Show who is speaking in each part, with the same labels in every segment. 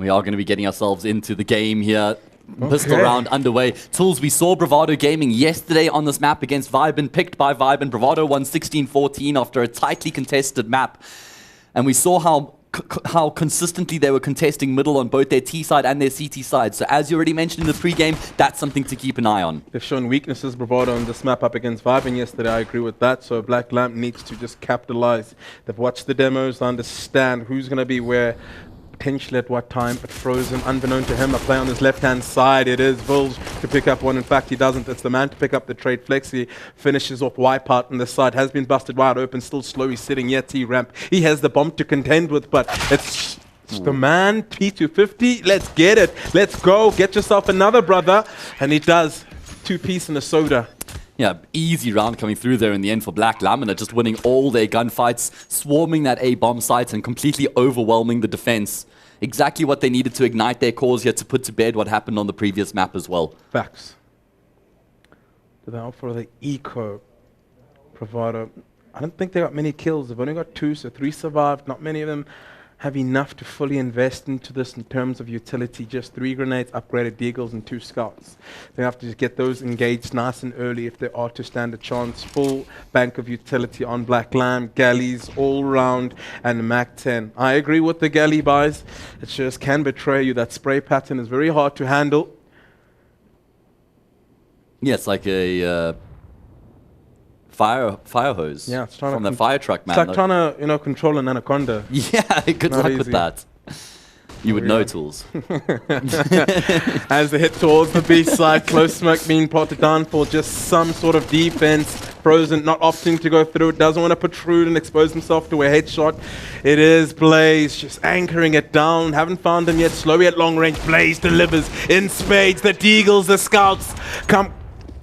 Speaker 1: We are going to be getting ourselves into the game here. Pistol round underway. Tools, we saw Bravado Gaming yesterday on this map against Vibin, picked by Vibin. Bravado won 16-14 after a tightly contested map. And we saw how consistently they were contesting middle on both their T side and their CT side. So as you already mentioned in the pre-game, that's something to keep an eye on.
Speaker 2: They've shown weaknesses, Bravado, on this map up against Vibin yesterday. I agree with that. So Black Lamp needs to just capitalize. They've watched the demos, understand who's going to be where, potentially at what time. But Frozen, unbeknown to him, a play on his left-hand side. It is Vilge to pick up one. In fact, he doesn't. It's the man to pick up the trade. Flexi finishes off Wipeout on the side. Has been busted wide open. Still slow. He's sitting yet T-ramp. He has the bomb to contend with, but it's the man. P250. Let's get it. Let's go. Get yourself another, brother. And he does. 2-piece and a soda.
Speaker 1: Yeah, easy round coming through there in the end for Black Laminate, just winning all their gunfights, swarming that A-bomb site and completely overwhelming the defense. Exactly what they needed to ignite their cause here to put to bed what happened on the previous map as well.
Speaker 2: Facts. They opt for the eco Bravado. I don't think they got many kills. They've only got 2, so 3 survived. Not many of them have enough to fully invest into this in terms of utility. Just 3 grenades, upgraded deagles, and 2 scouts. They have to just get those engaged nice and early if they are to stand a chance. Full bank of utility on Black Lamb, galleys all round, and Mac 10. I agree with the galley buys. It just can betray you. That spray pattern is very hard to handle.
Speaker 1: Yeah, it's like a fire hose.
Speaker 2: Yeah, it's trying
Speaker 1: from
Speaker 2: to
Speaker 1: the fire truck, man.
Speaker 2: It's like trying to, control an anaconda.
Speaker 1: Yeah, good luck with that. You would know, Tools.
Speaker 2: As they head towards the B side, close smoke being potted down for just some sort of defense. Frozen not opting to go through. Doesn't want to protrude and expose himself to a headshot. It is Blaze just anchoring it down. Haven't found him yet. Slowly at long range. Blaze delivers in spades. The Deagles, the Scouts come.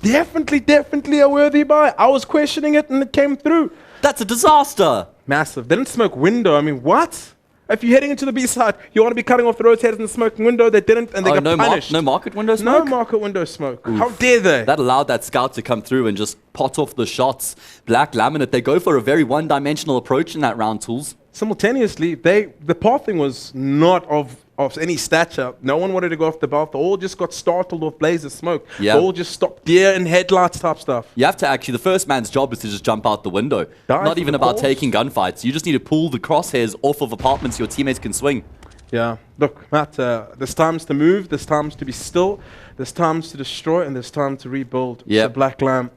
Speaker 2: Definitely a worthy buy. I was questioning it and it came through.
Speaker 1: That's a disaster.
Speaker 2: Massive. They didn't smoke window. I mean, what? If you're heading into the B side, you want to be cutting off the road's heads in the smoking window. They didn't, and they got punished.
Speaker 1: No market window smoke?
Speaker 2: No market window smoke.
Speaker 1: Oof.
Speaker 2: How dare they?
Speaker 1: That allowed that scout to come through and just pot off the shots. Black Laminate, they go for a very one-dimensional approach in that round, Tools.
Speaker 2: Simultaneously, the pathing was not of any stature. No one wanted to go off the path. They all just got startled with blaze of smoke.
Speaker 1: Yeah.
Speaker 2: They all just stopped deer and headlights type stuff.
Speaker 1: You have to actually, the first man's job is to just jump out the window. Not even about taking gunfights. You just need to pull the crosshairs off of apartments your teammates can swing.
Speaker 2: Yeah. Look, Matt, there's times to move, there's times to be still, there's times to destroy, and there's time to rebuild.
Speaker 1: Yeah.
Speaker 2: So Black Lamb,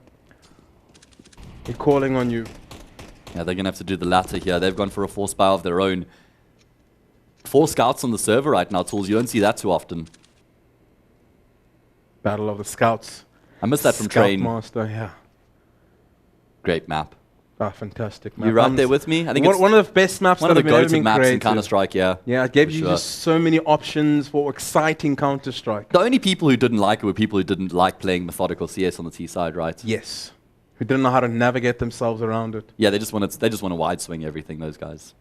Speaker 2: they're calling on you.
Speaker 1: Yeah, they're going to have to do the latter here. They've gone for a force buy of their own. 4 scouts on the server right now, Tools. You don't see that too often.
Speaker 2: Battle of the Scouts.
Speaker 1: I missed that from Train.
Speaker 2: Scoutmaster, yeah.
Speaker 1: Great map.
Speaker 2: Ah, fantastic map.
Speaker 1: You're right there with me? I think it's
Speaker 2: one of the best maps
Speaker 1: one of
Speaker 2: that
Speaker 1: the
Speaker 2: have ever
Speaker 1: go-to
Speaker 2: been
Speaker 1: maps
Speaker 2: created.
Speaker 1: in Counter-Strike, yeah.
Speaker 2: Yeah, it gave you just so many options for exciting Counter-Strike.
Speaker 1: The only people who didn't like it were people who didn't like playing methodical CS on the T side, right?
Speaker 2: Yes. Who didn't know how to navigate themselves around it.
Speaker 1: Yeah, they just want to wide swing everything, those guys.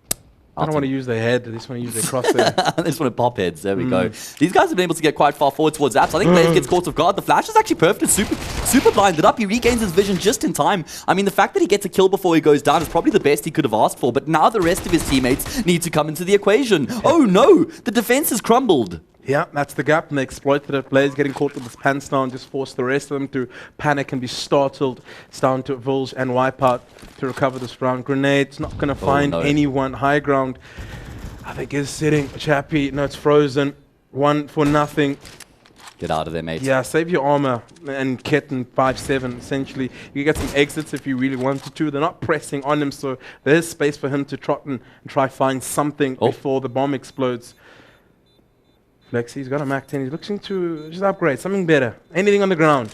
Speaker 2: I don't want to use their head, they just want to use their crosshair.
Speaker 1: They just want to pop heads. There we go. These guys have been able to get quite far forward towards apps. I think Blaze gets caught off guard. The flash is actually perfect. Super blinded up. He regains his vision just in time. I mean, the fact that he gets a kill before he goes down is probably the best he could have asked for. But now the rest of his teammates need to come into the equation. Oh no! The defense has crumbled.
Speaker 2: Yeah, that's the gap, and they exploited it. Blaze getting caught with his pants down just forced the rest of them to panic and be startled. It's down to Vilge and Wipeout to recover this round. Grenade's not going to find anyone. High ground, I think, is sitting. Chappy, no, it's Frozen. 1 for nothing.
Speaker 1: Get out of there, mate.
Speaker 2: Yeah, save your armor and kit and 5-7, essentially. You can get some exits if you really wanted to. They're not pressing on him, so there's space for him to trot and try find something before the bomb explodes. Lexi's got a Mac 10. He's looking to just upgrade, something better. Anything on the ground.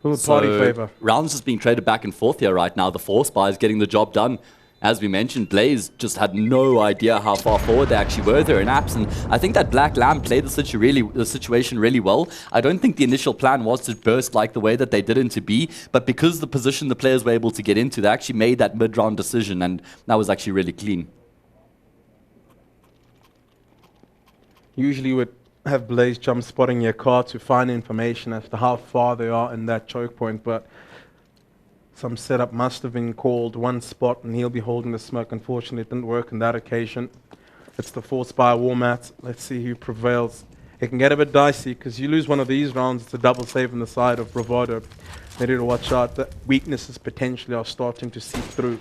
Speaker 2: Who would party favor?
Speaker 1: Rounds just being traded back and forth here right now. The force buy is getting the job done. As we mentioned, Blaze just had no idea how far forward they actually were there in apps, and I think that Black Lamb played the situation really well. I don't think the initial plan was to burst like the way that they did into B, but because the position the players were able to get into, they actually made that mid-round decision, and that was actually really clean.
Speaker 2: Usually you would have Blaze jump spotting your car to find information as to how far they are in that choke point, but some setup must have been called, one spot, and he'll be holding the smoke. Unfortunately, it didn't work on that occasion. It's the Force by War Mat. Let's see who prevails. It can get a bit dicey because you lose one of these rounds, it's a double save on the side of Bravado. They need to watch out. The weaknesses potentially are starting to seep through.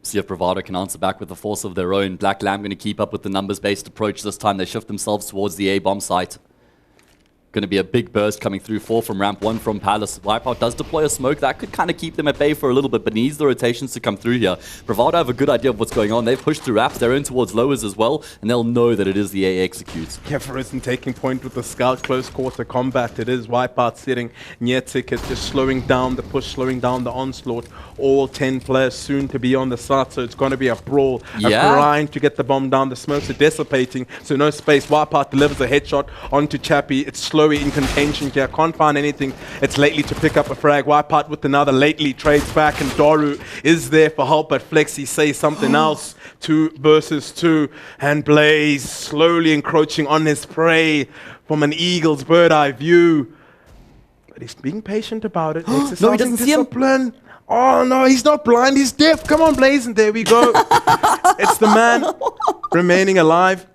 Speaker 1: See if Bravado can answer back with a force of their own. Black Lamb going to keep up with the numbers-based approach this time. They shift themselves towards the A-bomb site. Going to be a big burst coming through. 4 from ramp, 1 from Palace. Wipeout does deploy a smoke. That could kind of keep them at bay for a little bit, but needs the rotations to come through here. Bravado have a good idea of what's going on. They've pushed through ramps. They're in towards lowers as well, and they'll know that it is the A executes.
Speaker 2: Kefir isn't taking point with the scout. Close quarter combat. It is Wipeout sitting near Ticket, just slowing down the push, slowing down the onslaught. All 10 players soon to be on the site, so it's going to be a brawl.
Speaker 1: Yeah.
Speaker 2: A grind to get the bomb down. The smokes are dissipating, so no space. Wipeout delivers a headshot onto Chappie. It's slowly in contention here. Can't find anything. It's Lately to pick up a frag. Wipeout with another. Lately trades back, and Daru is there for help, but Flexi says something else. 2 versus 2, and Blaze slowly encroaching on his prey from an eagle's bird eye view. But he's being patient about it.
Speaker 1: No, he doesn't see him.
Speaker 2: Oh no, he's not blind, he's deaf. Come on, Blaze, and there we go. It's the man remaining alive.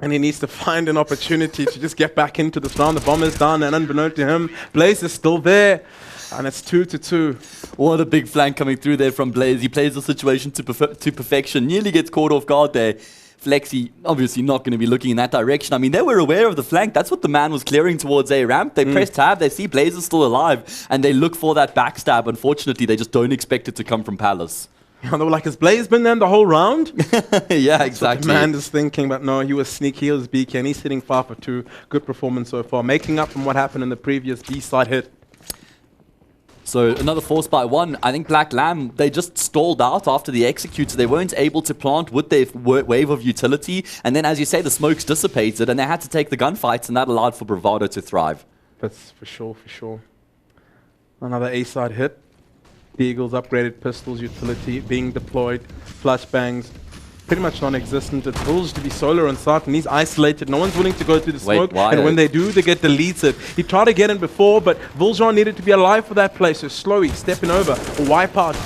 Speaker 2: And he needs to find an opportunity to just get back into this round. The bomb is done, and unbeknown to him, Blaze is still there. And it's 2-2.
Speaker 1: What a big flank coming through there from Blaze. He plays the situation to perfection. Nearly gets caught off guard there. Flexi obviously not going to be looking in that direction. I mean, they were aware of the flank. That's what the man was clearing towards A ramp. They press tab. They see Blaze is still alive. And they look for that backstab. Unfortunately, they just don't expect it to come from Palace.
Speaker 2: And they were like, has Blaze been there the whole round?
Speaker 1: Yeah, exactly.
Speaker 2: The man is thinking, but no, he was sneaky, he was beaky, and he's hitting 5 for 2. Good performance so far, making up from what happened in the previous B-side hit.
Speaker 1: So another force by 1. I think Black Lamb, they just stalled out after the execute, so they weren't able to plant with their wave of utility. And then, as you say, the smokes dissipated, and they had to take the gunfights, and that allowed for Bravado to thrive.
Speaker 2: That's for sure. Another A-side hit. The Eagles upgraded pistols utility being deployed. Flashbangs pretty much non-existent. It's Bulge to be solo on site, and he's isolated. No one's willing to go through the smoke, and when they do, they get deleted. He tried to get in before, but Vuljan needed to be alive for that play, so Slowy stepping over. Wipeout,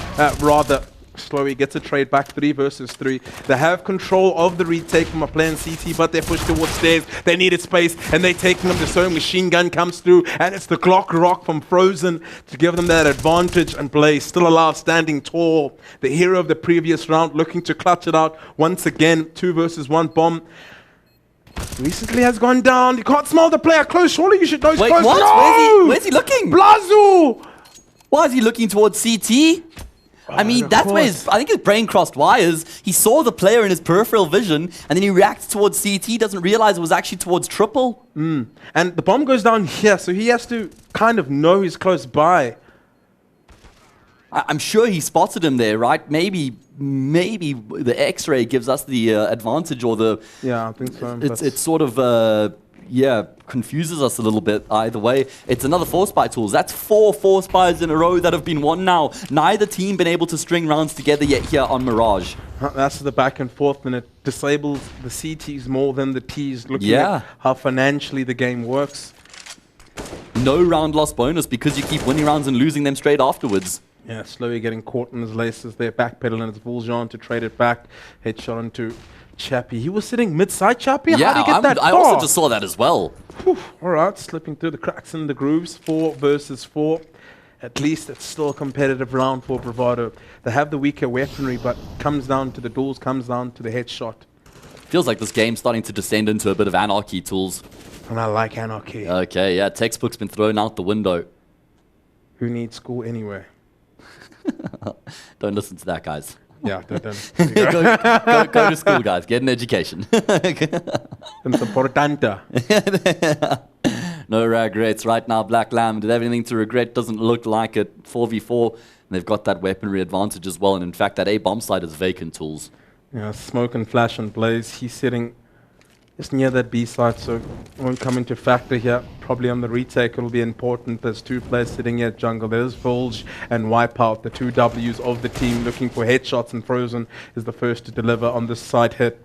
Speaker 2: rather. Slowy gets a trade back, 3 versus 3. They have control of the retake from a player in CT, but they're pushed towards stairs. They needed space, and they're taking them. The sewing machine gun comes through, and it's the Glock Rock from Frozen to give them that advantage. And Blaze still alive, standing tall. The hero of the previous round, looking to clutch it out once again. 2 versus 1 bomb. Recently has gone down. You can't smell the player close. Surely you should know he's close.
Speaker 1: What?
Speaker 2: No!
Speaker 1: Where's he looking?
Speaker 2: Blazu!
Speaker 1: Why is he looking towards CT? I mean, that's where I think his brain crossed wires. He saw the player in his peripheral vision, and then he reacts towards CT, doesn't realize it was actually towards triple.
Speaker 2: And the bomb goes down here, so he has to kind of know he's close by.
Speaker 1: I'm sure he spotted him there, right? Maybe the X-ray gives us the advantage, or the...
Speaker 2: Yeah, I think so.
Speaker 1: It's sort of... yeah, confuses us a little bit. Either way, it's another force buy tools. That's 4 force buys in a row that have been won now. Neither team been able to string rounds together yet here on Mirage.
Speaker 2: That's the back and forth, and it disables the CTs more than the Ts, looking at how financially the game works.
Speaker 1: No round loss bonus because you keep winning rounds and losing them straight afterwards.
Speaker 2: Yeah, slowly getting caught in his laces there, backpedaling. It's Vuljan to trade it back. Headshot onto Chappie. He was sitting mid-side, Chappie?
Speaker 1: Yeah,
Speaker 2: how did he get that
Speaker 1: I
Speaker 2: far?
Speaker 1: also just saw that as well.
Speaker 2: Whew. All right, slipping through the cracks and the grooves. 4 versus 4. At least it's still a competitive round for Bravado. They have the weaker weaponry, but comes down to the duels, comes down to the headshot.
Speaker 1: Feels like this game's starting to descend into a bit of anarchy, tools.
Speaker 2: And I like anarchy.
Speaker 1: Okay, yeah, textbook's been thrown out the window.
Speaker 2: Who needs school anyway?
Speaker 1: Don't listen to that, guys.
Speaker 2: Yeah, don't.
Speaker 1: Go to school, guys. Get an education.
Speaker 2: It's important.
Speaker 1: No regrets. Right now, Black Lamb, did everything to regret. Doesn't look like it. 4v4. And they've got that weaponry advantage as well. And in fact, that A-bomb site is vacant, tools.
Speaker 2: Yeah, smoke and flash and Blaze. He's sitting just near that B site, so it won't come into factor here. Probably on the retake it'll be important. There's 2 players sitting here at jungle. There's Bulge and Wipeout, the 2 Ws of the team, looking for headshots, and Frozen is the first to deliver on this side hit.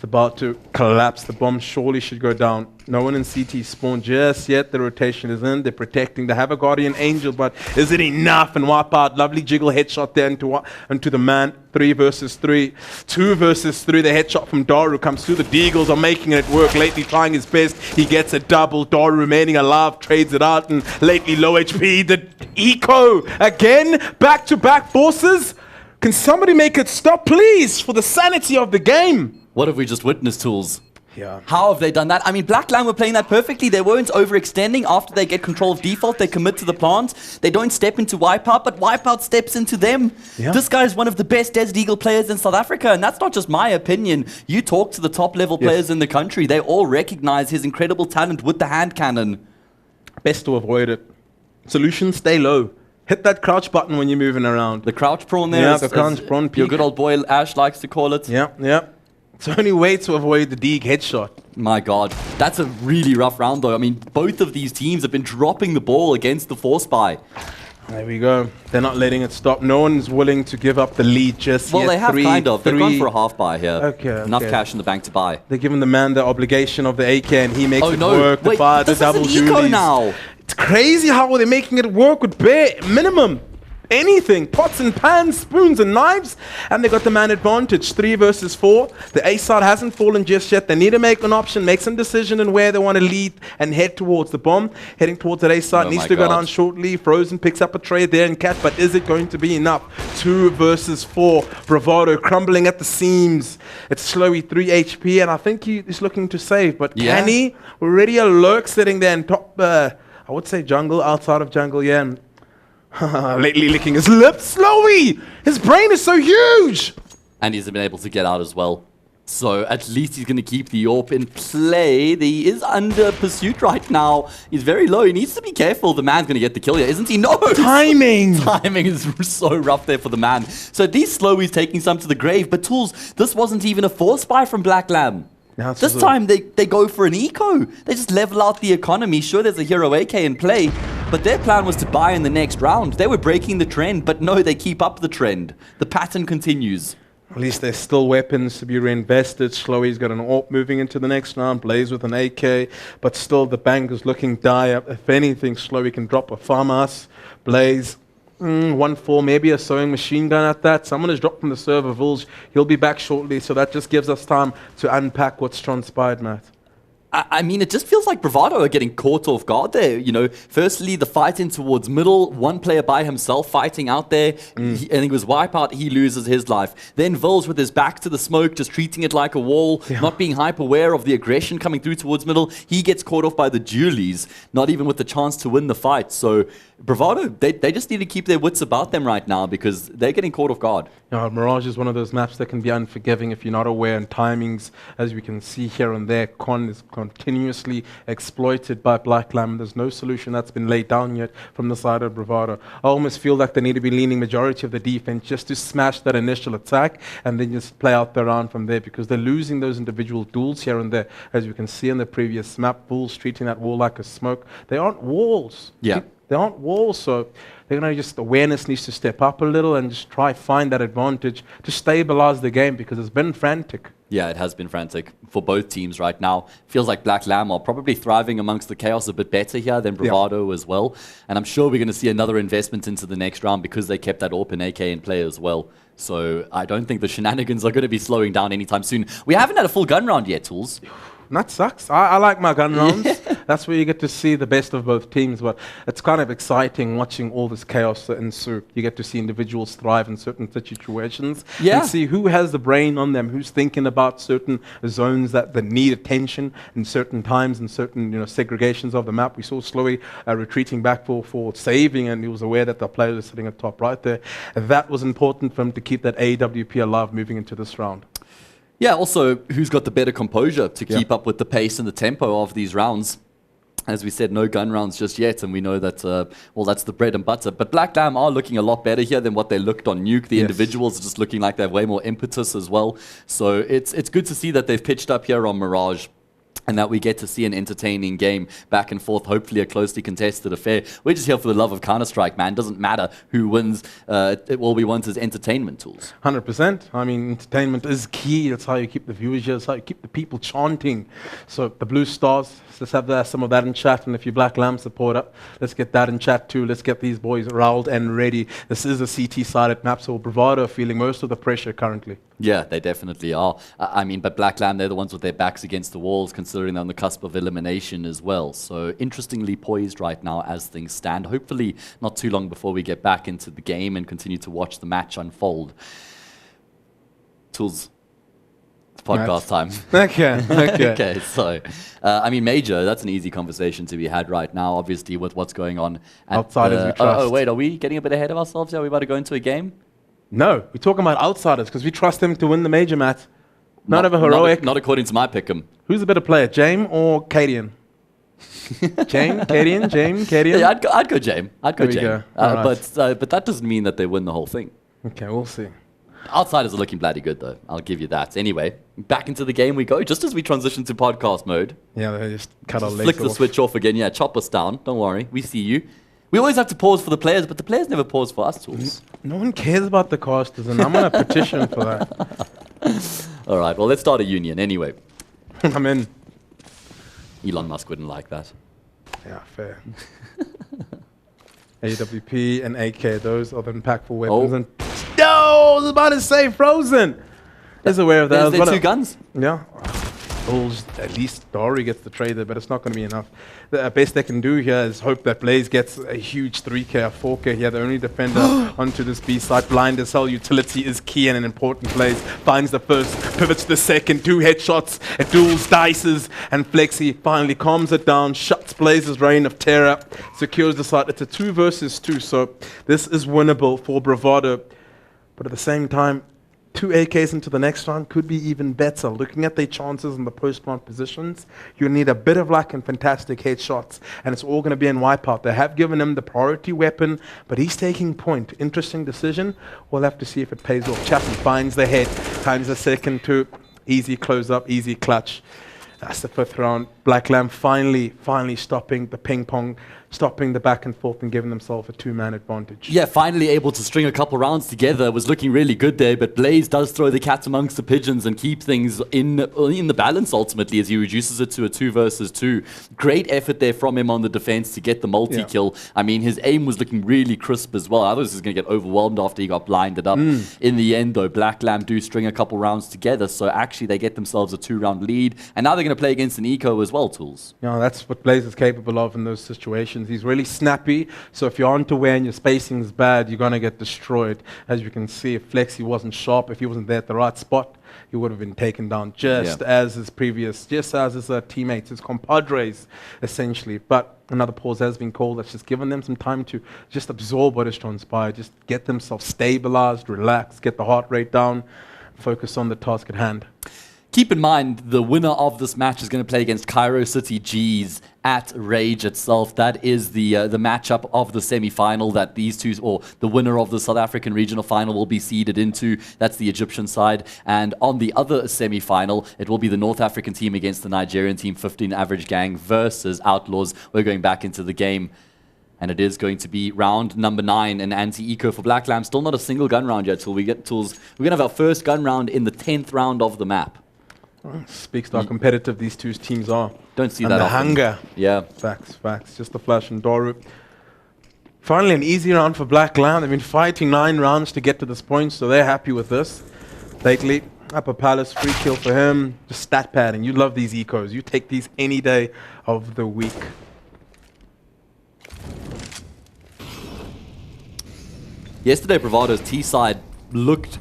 Speaker 2: It's about to collapse. The bomb surely should go down. No one in CT spawned just yet. The rotation is in. They're protecting. They have a Guardian Angel, but is it enough? And wipe out. Lovely jiggle headshot there into the man. 3 versus 3. 2 versus 3. The headshot from Daru comes through. The Deagles are making it work. Lately trying his best. He gets a double. Daru remaining alive. Trades it out. And lately low HP. The eco again. Back-to-back forces. Can somebody make it stop, please? For the sanity of the game.
Speaker 1: What have we just witnessed, Tools?
Speaker 2: Yeah.
Speaker 1: How have they done that? I mean, Black Lamb were playing that perfectly. They weren't overextending. After they get control of default, they commit to the plant. They don't step into Wipeout, but Wipeout steps into them.
Speaker 2: Yeah.
Speaker 1: This guy is one of the best Desert Eagle players in South Africa, and that's not just my opinion. You talk to the top level players in the country. They all recognize his incredible talent with the hand cannon.
Speaker 2: Best to avoid it. Solution, stay low. Hit that crouch button when you're moving around.
Speaker 1: The crouch prawn there.
Speaker 2: Yeah, the crouch prawn peek.
Speaker 1: Your good old boy Ash likes to call it.
Speaker 2: Yeah, yeah. It's the only way to avoid the Deeg headshot.
Speaker 1: My God, that's a really rough round though. I mean, both of these teams have been dropping the ball against the Force Buy.
Speaker 2: There we go. They're not letting it stop. No one's willing to give up the lead just yet.
Speaker 1: Well, they have kind of. They've gone for a half buy here.
Speaker 2: Okay,
Speaker 1: Enough cash in the bank to buy.
Speaker 2: They're giving the man the obligation of the AK and he makes it work.
Speaker 1: Wait,
Speaker 2: the
Speaker 1: this
Speaker 2: double
Speaker 1: is an eco
Speaker 2: dualies.
Speaker 1: now.
Speaker 2: It's crazy how they're making it work with bare minimum. Anything, pots and pans, spoons and knives, and they got the man advantage. 3 versus 4. The A side hasn't fallen just yet. They need to make an option, make some decision in where they want to lead and head towards the bomb. Heading towards that A side, needs to go down shortly. Frozen picks up a trade there and catch, but is it going to be enough? 2 versus 4. Bravado crumbling at the seams. It's Slowy 3 HP, and I think he is looking to save, but can he? Already a lurk sitting there in top, I would say jungle, outside of jungle, yeah. And lately licking his lips. Slowy! His brain is so huge!
Speaker 1: And he's been able to get out as well. So at least he's going to keep the AWP in play. He is under pursuit right now. He's very low. He needs to be careful. The man's going to get the kill here, isn't he? No!
Speaker 2: Timing!
Speaker 1: Timing is so rough there for the man. So at least Slowy's taking some to the grave. But Tools, this wasn't even a force buy from Black Lamb. This time they go for an eco. They just level out the economy. Sure, there's a hero AK in play, but their plan was to buy in the next round. They were breaking the trend, but no, they keep up the trend. The pattern continues.
Speaker 2: At least there's still weapons to be reinvested. Slowy's got an AWP moving into the next round. Blaze with an AK, but still the bank is looking dire. If anything, Slowy can drop a farmhouse. Blaze. 1-4, maybe a sewing machine gun at that. Someone has dropped from the server, Vulge. He'll be back shortly, so that just gives us time to unpack what's transpired, Matt.
Speaker 1: I mean, it just feels like Bravado are getting caught off guard there. You know, firstly, the fight in towards middle, one player by himself fighting out there, and he was Wipeout, he loses his life. Then Vils with his back to the smoke, just treating it like a wall, not being hyper aware of the aggression coming through towards middle. He gets caught off by the dualies, not even with the chance to win the fight. So Bravado, they just need to keep their wits about them right now because they're getting caught off guard.
Speaker 2: Mirage is one of those maps that can be unforgiving if you're not aware, and timings, as we can see here and there, Con is continuously exploited by Black Lamb. There's no solution that's been laid down yet from the side of Bravado. I almost feel like they need to be leaning majority of the defense just to smash that initial attack and then just play out the round from there, because they're losing those individual duels here and there. As you can see in the previous map, Bulls treating that wall like a smoke. They aren't walls.
Speaker 1: Yeah.
Speaker 2: They aren't walls, so they're going to just, awareness needs to step up a little and just try find that advantage to stabilize the game, because it's been frantic.
Speaker 1: Yeah, it has been frantic for both teams right now. Feels like Black Lamb are probably thriving amongst the chaos a bit better here than Bravado as well. And I'm sure we're going to see another investment into the next round because they kept that open AK in play as well. So I don't think the shenanigans are going to be slowing down anytime soon. We haven't had a full gun round yet, Tools.
Speaker 2: That sucks. I like my gun rounds. That's where you get to see the best of both teams. But it's kind of exciting watching all this chaos ensue. You get to see individuals thrive in certain situations. And see who has the brain on them, who's thinking about certain zones that need attention in certain times and certain segregations of the map. We saw Slowy retreating back for saving, and he was aware that the player was sitting at top right there. That was important for him to keep that AWP alive moving into this round.
Speaker 1: Yeah, also, who's got the better composure to keep up with the pace and the tempo of these rounds? As we said, no gun rounds just yet, and we know that, well, that's the bread and butter. But Black Lamb are looking a lot better here than what they looked on Nuke. The individuals are just looking like they have way more impetus as well. So it's good to see that they've pitched up here on Mirage. and that we get to see an entertaining game back and forth, hopefully a closely contested affair. We're just here for the love of Counter-Strike, man. Doesn't matter who wins. All we want is entertainment tools.
Speaker 2: 100%. I mean, entertainment is key. That's how you keep the viewers here. That's how you keep the people chanting. So the Blue Stars, let's have some of that in chat. And if you're Black Lamb supporter, let's get that in chat too. Let's get these boys riled and ready. This is a CT-sided map, so Bravado are feeling most of the pressure currently.
Speaker 1: Yeah, they definitely are. I mean, but Black Lamb, they're the ones with their backs against the walls, considering they're on the cusp of elimination as well. So interestingly poised right now as things stand. Hopefully not too long before we get back into the game and continue to watch the match unfold. Tools. It's podcast time.
Speaker 2: Okay.
Speaker 1: Okay, so, I mean, Major, that's an easy conversation to be had right now, obviously, with what's going on.
Speaker 2: Outsiders we trust.
Speaker 1: Oh, wait, are we getting a bit ahead of ourselves? Are we about to go into a game?
Speaker 2: No, we're talking about outsiders because we trust them to win the major match. Not of a heroic.
Speaker 1: Not according to my pick'em.
Speaker 2: Who's a better player, Jame or Cadian? Jame, Cadian?
Speaker 1: Yeah, I'd go Jame. I'd go
Speaker 2: There we
Speaker 1: Jame.
Speaker 2: go.
Speaker 1: But that doesn't mean that they win the whole thing.
Speaker 2: Okay, we'll see.
Speaker 1: Outsiders are looking bloody good, though. I'll give you that. Anyway, back into the game we go. Just as we transition to podcast mode.
Speaker 2: Yeah, they just cut our legs
Speaker 1: Flick the
Speaker 2: off.
Speaker 1: switch off again. Yeah, chop us down. Don't worry. We see you. We always have to pause for the players, but the players never pause for us, Tools.
Speaker 2: No one cares about the casters, and I'm on a petition for that.
Speaker 1: All right, well, let's start a union anyway.
Speaker 2: I'm in.
Speaker 1: Elon Musk wouldn't like that.
Speaker 2: Yeah, fair. AWP and AK, those are the impactful weapons.
Speaker 1: Oh.
Speaker 2: And no, I was about to say Frozen. Is aware of that.
Speaker 1: There's two guns.
Speaker 2: Yeah. Bulls, at least Dory gets the trader, but it's not going to be enough. The best they can do here is hope that Blaze gets a huge 3K or 4K here. The only defender onto this B side. Blind as hell. Utility is key and an important Blaze. Finds the first, pivots the second, 2 headshots, it duels, dices, and Flexi finally calms it down, shuts Blaze's reign of terror, secures the side. It's a 2 versus 2, so this is winnable for Bravado. But at the same time, 2 AKs into the next round could be even better. Looking at their chances in the post-plant positions, you need a bit of luck and fantastic headshots, and it's all going to be in Wipeout. They have given him the priority weapon, but he's taking point. Interesting decision. We'll have to see if it pays off. Chapman finds the head, times the second 2. Easy close up, easy clutch. That's the 5th round. Black Lamb finally stopping the ping pong, stopping the back and forth and giving themselves a 2-man advantage.
Speaker 1: Yeah, finally able to string a couple rounds together. Was looking really good there, but Blaze does throw the cat amongst the pigeons and keep things in the balance ultimately as he reduces it to a 2 versus 2. Great effort there from him on the defense to get the multi-kill. Yeah. I mean, his aim was looking really crisp as well. I thought he was going to get overwhelmed after he got blinded up. In the end, though, Black Lamb do string a couple rounds together, so actually they get themselves a 2-round lead, and now they're going to play against an eco as well, Tools.
Speaker 2: Yeah, that's what Blaze is capable of in those situations. He's really snappy, so if you aren't aware and your spacing is bad, you're going to get destroyed. As you can see, if Flexi wasn't sharp, if he wasn't there at the right spot, he would have been taken down just as his teammates, his compadres, essentially. But another pause has been called. That's just given them some time to just absorb what has transpired, just get themselves stabilized, relax, get the heart rate down, focus on the task at hand.
Speaker 1: Keep in mind, the winner of this match is going to play against Cairo City G's at Rage itself. That is the matchup of the semi-final that these two, or the winner of the South African regional final, will be seeded into. That's the Egyptian side. And on the other semi-final, it will be the North African team against the Nigerian team, 15 Average Gang versus Outlaws. We're going back into the game. And it is going to be round number 9, an anti-eco for Black Lamb. Still not a single gun round yet till we get tools. We're going to have our first gun round in the 10th round of the map.
Speaker 2: Speaks to how competitive these two teams are.
Speaker 1: Don't see
Speaker 2: and
Speaker 1: that
Speaker 2: the
Speaker 1: often.
Speaker 2: hunger.
Speaker 1: Yeah.
Speaker 2: Facts. Just the flash and Doru. Finally, an easy round for Black Lamb. They've been fighting 9 rounds to get to this point, so they're happy with this. Lately, Upper Palace, free kill for him. Just stat padding. You love these ecos. You take these any day of the week.
Speaker 1: Yesterday, Bravado's T-side looked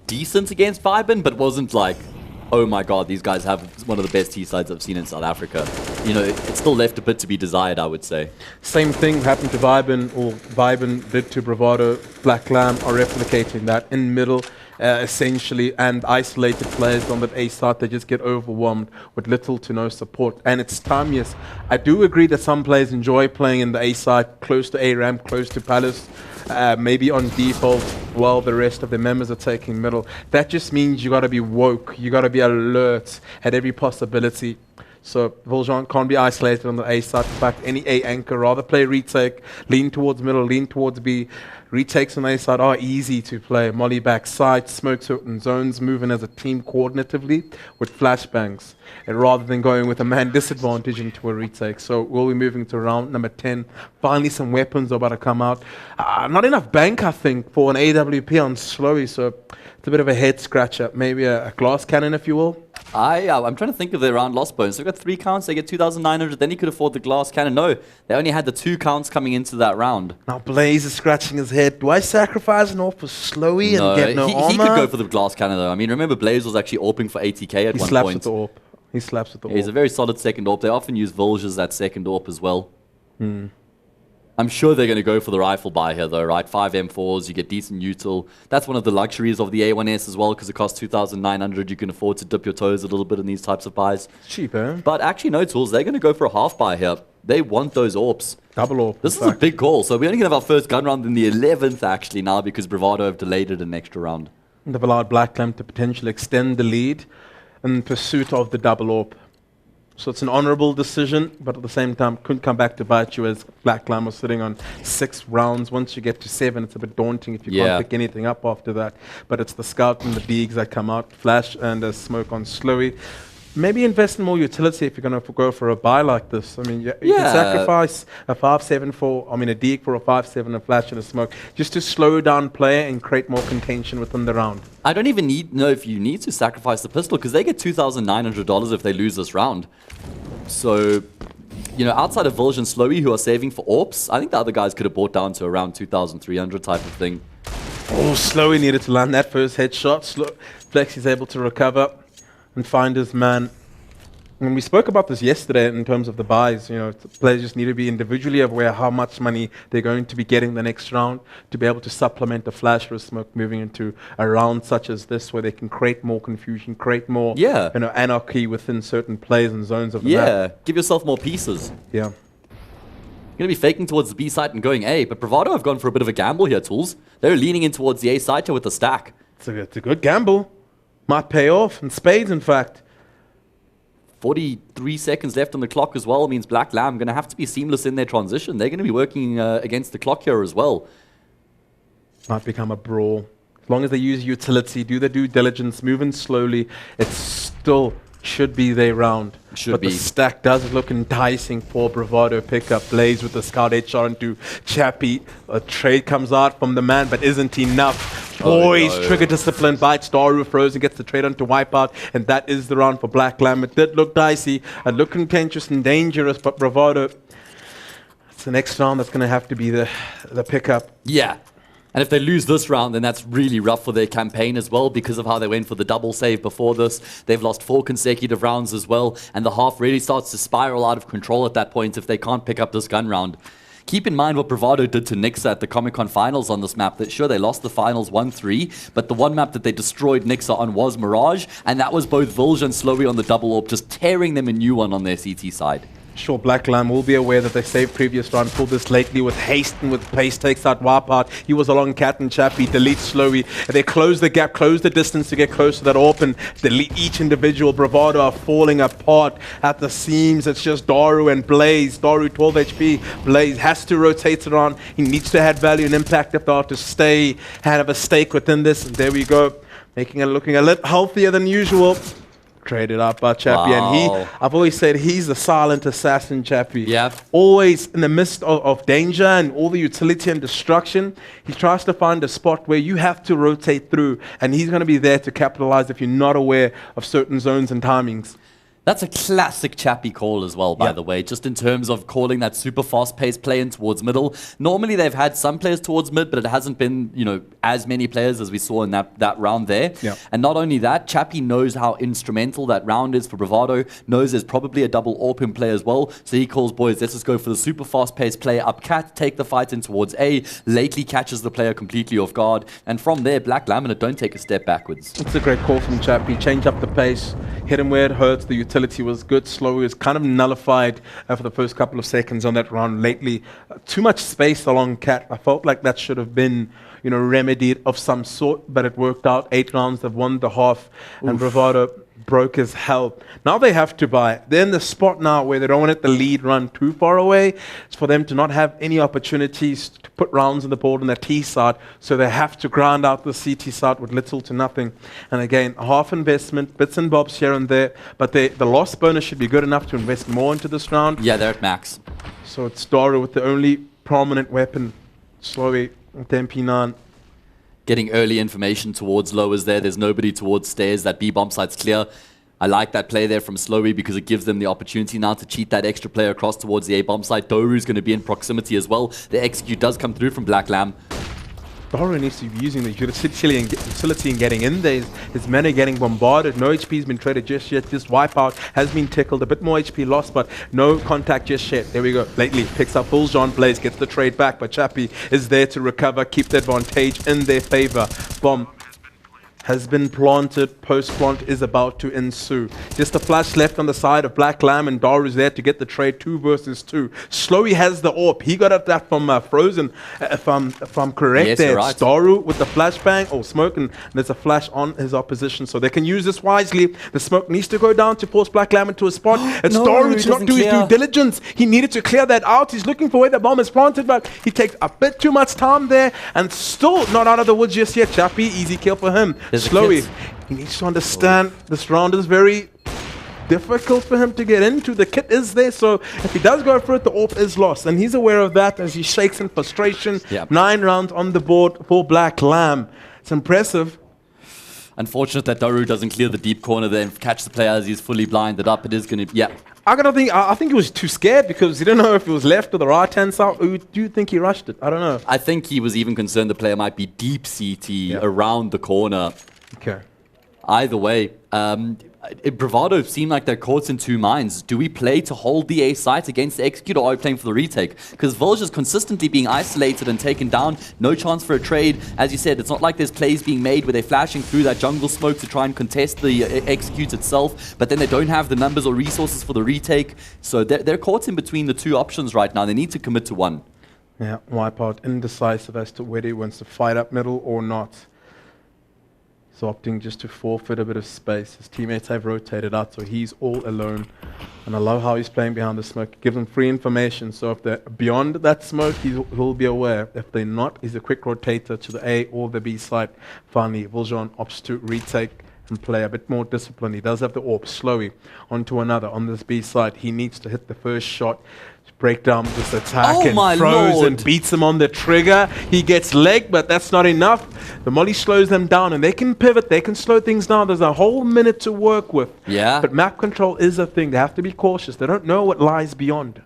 Speaker 1: decent against Vibin, but wasn't like, oh my god, these guys have one of the best T-sides I've seen in South Africa. You know, it still left a bit to be desired, I would say.
Speaker 2: Same thing happened to Vibin, or Vibin did to Bravado. Black Lamb are replicating that in middle, essentially, and isolated players on that A side, they just get overwhelmed with little to no support. And it's time, yes. I do agree that some players enjoy playing in the A side, close to A ramp, close to Palace, maybe on default, while the rest of the members are taking middle. That just means you got to be woke, you got to be alert at every possibility. So Voljean can't be isolated on the A side. In fact, any A anchor, rather play retake, lean towards middle, lean towards B. Retakes on the A side are easy to play. Molly back side, smoke certain zones, moving as a team coordinatively with flashbangs, and rather than going with a man disadvantage into a retake. So we'll be moving to round number 10. Finally, some weapons are about to come out. Not enough bank, I think, for an AWP on Slowy, so it's a bit of a head scratcher. Maybe a glass cannon, if you will.
Speaker 1: I'm trying to think of their round loss bonus. They've got 3 counts, they get 2,900, then he could afford the glass cannon. No, they only had the 2 counts coming into that round.
Speaker 2: Now Blaze is scratching his head. Do I sacrifice an AWP for Slowy and get no armor?
Speaker 1: He could go for the glass cannon though. I mean, remember Blaze was actually AWPing for 80k at one point.
Speaker 2: He slaps with the AWP. He slaps with the AWP.
Speaker 1: He's a very solid second AWP. They often use Volge as that second AWP as well. I'm sure they're going to go for the rifle buy here though, right? 5 M4s, you get decent util. That's one of the luxuries of the A1S as well, because it costs 2,900. You can afford to dip your toes a little bit in these types of buys.
Speaker 2: Cheap, eh?
Speaker 1: But actually, no tools. They're going to go for a half buy here. They want those AWPs.
Speaker 2: Double AWP.
Speaker 1: This is a big call. So we're only going to have our first gun round in the 11th actually now, because Bravado have delayed it an extra round.
Speaker 2: They've allowed Black Lamp to potentially extend the lead in pursuit of the double AWP. So it's an honorable decision, but at the same time, couldn't come back to bite you as Black Lamb was sitting on 6 rounds. Once you get to 7, it's a bit daunting if you can't pick anything up after that. But it's the Scout and the Deegs that come out, Flash and a smoke on Slowy. Maybe invest in more utility if you're going to go for a buy like this. I mean, you can sacrifice a 5-7 for, I mean, a Deeg for a 5-7, a Flash and a smoke, just to slow down play and create more contention within the round.
Speaker 1: I don't even know if you need to sacrifice the pistol, because they get $2,900 if they lose this round. So, you know, outside of Volge and Slowy, who are saving for AWPs, I think the other guys could have bought down to around 2,300 type of thing.
Speaker 2: Oh, Slowy needed to land that first headshot. Flex is able to recover and find his man. And we spoke about this yesterday in terms of the buys. You know, players just need to be individually aware how much money they're going to be getting the next round to be able to supplement a flash or a smoke moving into a round such as this, where they can create more confusion, create more you know, anarchy within certain plays and zones of the map.
Speaker 1: Give yourself more pieces.
Speaker 2: Yeah.
Speaker 1: You're going to be faking towards the B site and going A, but Bravado have gone for a bit of a gamble here, Tools. They're leaning in towards the A site here with the stack.
Speaker 2: It's a good gamble. Might pay off in spades, in fact.
Speaker 1: 43 seconds left on the clock as well means Black Lamb going to have to be seamless in their transition. They're going to be working against the clock here as well.
Speaker 2: Might become a brawl. As long as they use utility, do their due diligence, moving slowly, it still should be their round. But the stack does look enticing for Bravado. Pick up Blaze with the Scout headshot into Chappie. A trade comes out from the man, but isn't enough. Boys, trigger discipline, bites Daru, Frozen gets the trade onto Wipeout, and that is the round for Black Lamb. It did look dicey, and look contentious and dangerous, but Bravado, it's the next round that's going to have to be the pickup.
Speaker 1: Yeah. And if they lose this round, then that's really rough for their campaign as well, because of how they went for the double save before this. They've lost 4 consecutive rounds as well, and the half really starts to spiral out of control at that point if they can't pick up this gun round. Keep in mind what Bravado did to Nixa at the Comic-Con finals on this map. Sure, they lost the finals 1-3, but the one map that they destroyed Nixa on was Mirage, and that was both Volge and Slowy on the double AWP, just tearing them a new one on their CT side.
Speaker 2: Sure, Black Lamb will be aware that they saved previous round, pulled this lately with haste and with pace, takes out Wipeout. He was along Cat and Chappie, deletes Slowy. And they close the gap, close the distance to get close to that open. Delete each individual. Bravado are falling apart at the seams. It's just Daru and Blaze. Daru 12 HP. Blaze has to rotate around. He needs to add value and impact if they are to stay, have a stake within this. And there we go, making it looking a little healthier than usual. Traded up by Chappie, and I've always said he's the silent assassin, Chappie.
Speaker 1: Yeah.
Speaker 2: Always in the midst of danger and all the utility and destruction, he tries to find a spot where you have to rotate through, and he's going to be there to capitalize if you're not aware of certain zones and timings.
Speaker 1: That's a classic Chappie call as well, by the way, just in terms of calling that super fast-paced play in towards middle. Normally, they've had some players towards mid, but it hasn't been, you know, as many players as we saw in that round there. And not only that, Chappie knows how instrumental that round is for Bravado, knows there's probably a double AWP in play as well, so he calls, boys, let's just go for the super fast-paced play up Cat, take the fight in towards A, lately catches the player completely off guard, and from there, Black Laminate don't take a step backwards.
Speaker 2: It's a great call from Chappie, change up the pace, hit him where it hurts, the utility was good. Slowy was kind of nullified for the first couple of seconds on that round lately. Too much space along Cat. I felt like that should have been, remedied of some sort, but it worked out. 8 rounds, they've won the half, and Bravado broke his hell. Now they have to buy. They're in the spot now where they don't want the lead run too far away. It's for them to not have any opportunities to put rounds on the board on the T side, so they have to grind out the CT side with little to nothing. And again, half investment, bits and bobs here and there, but the loss bonus should be good enough to invest more into this round.
Speaker 1: Yeah, they're at max.
Speaker 2: So it's Daru with the only prominent weapon, Slowy with MP9.
Speaker 1: Getting early information towards lowers there. There's nobody towards stairs. That B bomb site's clear. I like that play there from Slowy because it gives them the opportunity now to cheat that extra player across towards the A bomb site. Doru's going to be in proximity as well. The execute does come through from Black Lamb.
Speaker 2: Daru needs to be using the utility and getting in there. His men are getting bombarded. No HP has been traded just yet. This wipeout has been tickled. A bit more HP lost, but no contact just yet. There we go. Lately picks up Bulls on Blaze, gets the trade back, but Chappie is there to recover, keep the advantage in their favor. Bomb has been planted. Post-plant is about to ensue. Just a flash left on the side of Black Lamb, and Daru's there to get the trade 2 versus 2. Slowy has the AWP. He got that from Frozen, if I'm correct.
Speaker 1: Yes,
Speaker 2: there.
Speaker 1: right.
Speaker 2: It's Daru with the flashbang or smoke, and there's a flash on his opposition, so they can use this wisely. The smoke needs to go down to force Black Lamb into a spot. It's
Speaker 1: No,
Speaker 2: Daru
Speaker 1: he
Speaker 2: to not
Speaker 1: doesn't
Speaker 2: do his
Speaker 1: clear.
Speaker 2: due diligence. He needed to clear that out. He's looking for where the bomb is planted, but he takes a bit too much time there, and still not out of the woods just yet. Chappie, easy kill for him.
Speaker 1: There's a
Speaker 2: Slowy.
Speaker 1: kit.
Speaker 2: He needs to understand this round is very difficult for him to get into. The kit is there, so if he does go for it, the AWP is lost. And he's aware of that as he shakes in frustration.
Speaker 1: Yep.
Speaker 2: 9 rounds on the board for Black Lamb. It's impressive.
Speaker 1: Unfortunate that Daru doesn't clear the deep corner there and catch the player as he's fully blinded up. It is going to, yeah.
Speaker 2: I think he was too scared because he didn't know if it was left or the right hand side. Or do you think he rushed it? I don't know.
Speaker 1: I think he was even concerned the player might be deep CT around the corner.
Speaker 2: Okay.
Speaker 1: Either way, Bravado seem like they're caught in 2 minds. Do we play to hold the A site against the execute, or are we playing for the retake? Because Volge is consistently being isolated and taken down. No chance for a trade. As you said, it's not like there's plays being made where they're flashing through that jungle smoke to try and contest the execute itself, but then they don't have the numbers or resources for the retake. So they're caught in between the 2 options right now. They need to commit to one.
Speaker 2: Yeah, Wipeout indecisive as to whether he wants to fight up middle or not. He's opting just to forfeit a bit of space. His teammates have rotated out, so he's all alone. And I love how he's playing behind the smoke. Gives them free information, so if they're beyond that smoke, he'll be aware. If they're not, he's a quick rotator to the A or the B side. Finally, Voljon opts to retake and play a bit more disciplined. He does have the AWP. Slowy onto another on this B side. He needs to hit the first shot. Break down this attack,
Speaker 1: Oh
Speaker 2: and
Speaker 1: my
Speaker 2: Frozen
Speaker 1: lord.
Speaker 2: beats him on the trigger. He gets leg, but that's not enough. The molly slows them down, and they can pivot. They can slow things down. There's a whole minute to work with.
Speaker 1: Yeah.
Speaker 2: But map control is a thing. They have to be cautious. They don't know what lies beyond.